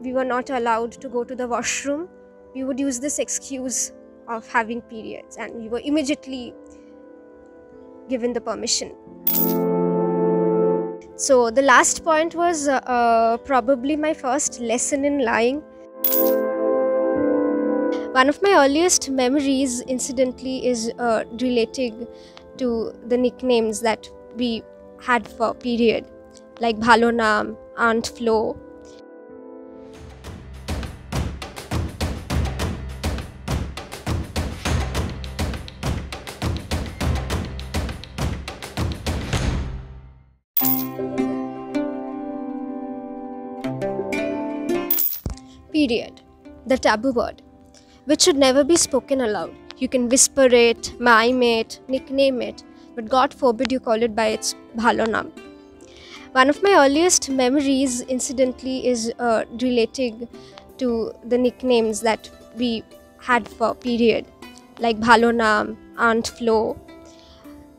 we were not allowed to go to the washroom, we would use this excuse of having periods, and we were immediately given the permission. So the last point was probably my first lesson in lying. One of my earliest memories, incidentally, is relating to the nicknames that we had for period, like Bhalo Naam, Aunt Flo. Period, the taboo word, which should never be spoken aloud. You can whisper it, mime it, nickname it, but God forbid you call it by its bhalo naam. One of my earliest memories, incidentally, is relating to the nicknames that we had for period, like Bhalo Naam, Aunt Flo.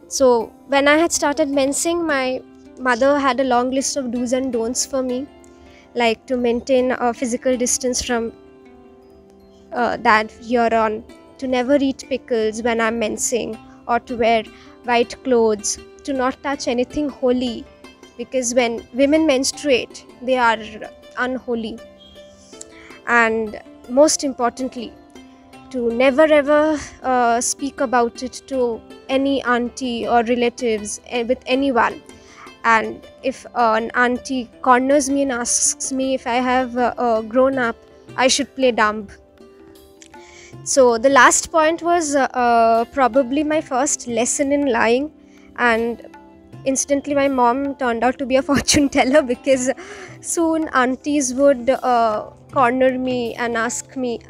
So when I had started mensing, my mother had a long list of do's and don'ts for me, like to maintain a physical distance from dad here on, to never eat pickles when I'm mensing, or to wear white clothes, to not touch anything holy, because when women menstruate, they are unholy. And most importantly, to never ever speak about it to any auntie or relatives, with anyone. And if an auntie corners me and asks me if I have grown up, I should play dumb. So the last point was probably my first lesson in lying, and instantly my mom turned out to be a fortune teller, because soon aunties would corner me and ask me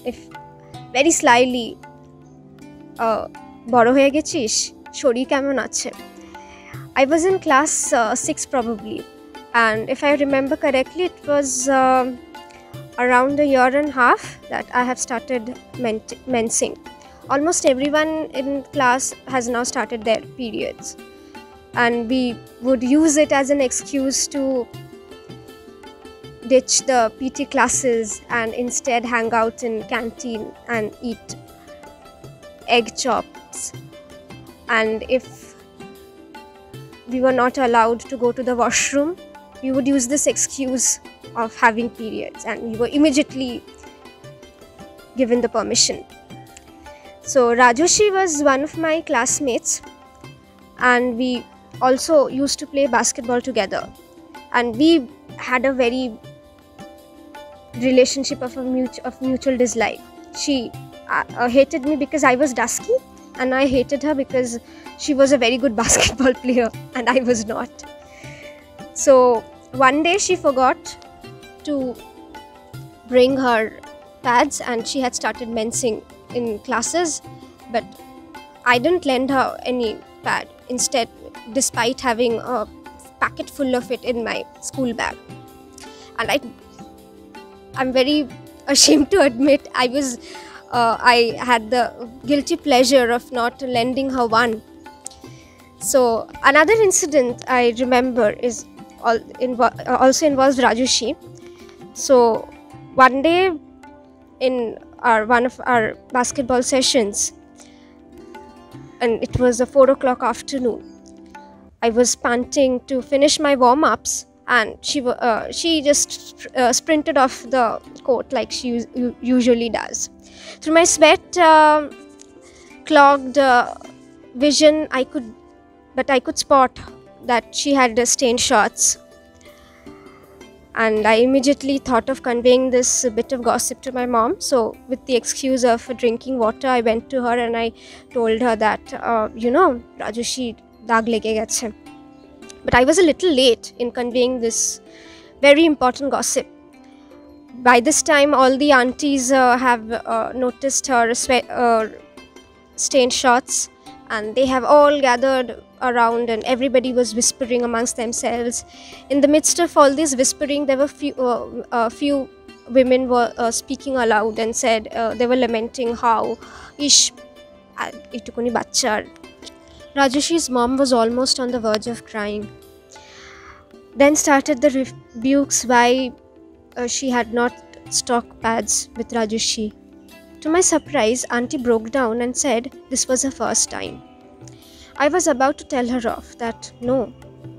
if very slyly, বড় হয়ে গেছিস, শরীর কেমন আছে? I was in class 6 probably, and if I remember correctly, it was around a year and a half that I have started mensing. Almost everyone in class has now started their periods, and we would use it as an excuse to ditch the PT classes and instead hang out in canteen and eat egg chops. And if we were not allowed to go to the washroom, we would use this excuse of having periods, and we were immediately given the permission. So Rajoshi was one of my classmates, and we also used to play basketball together, and we had a very relationship of mutual dislike. She hated me because I was dusky, and I hated her because she was a very good basketball player and I was not. So one day she forgot to bring her pads, and she had started mensing in classes, but I didn't lend her any pad. Instead, despite having a packet full of it in my school bag, and I'm very ashamed to admit I had the guilty pleasure of not lending her one. So another incident I remember is also involves Rajushi. So one day in one of our basketball sessions, and it was a 4 o'clock afternoon, I was panting to finish my warm-ups, and she just sprinted off the court like she usually does. Through my sweat clogged vision, I could spot that she had stained shorts, and I immediately thought of conveying this bit of gossip to my mom. So with the excuse of drinking water, I went to her and I told her that Rajushi dag lege geche. But I was a little late in conveying this very important gossip. By this time, all the aunties have noticed her stained shorts, and they have all gathered around, and everybody was whispering amongst themselves. In the midst of all this whispering, there were few women were speaking aloud and said they were lamenting how itukuni bachchar. Rajashi's mom was almost on the verge of crying. Then started the rebukes why she had not stock pads with Rajushi. To my surprise, Auntie broke down and said this was her first time. I was about to tell her off that no,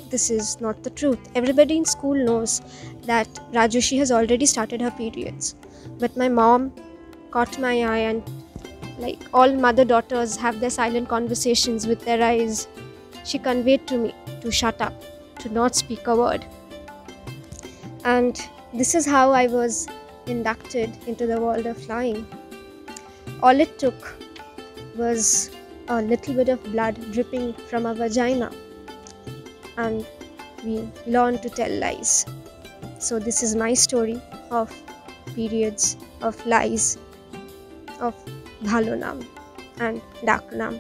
this is not the truth. Everybody in school knows that Rajushi has already started her periods. But my mom caught my eye, and like all mother daughters have their silent conversations with their eyes, she conveyed to me to shut up, to not speak a word. And this is how I was inducted into the world of flying. All it took was a little bit of blood dripping from a vagina, and we learned to tell lies. So this is my story of periods, of lies, of bhalo naam and dak naam.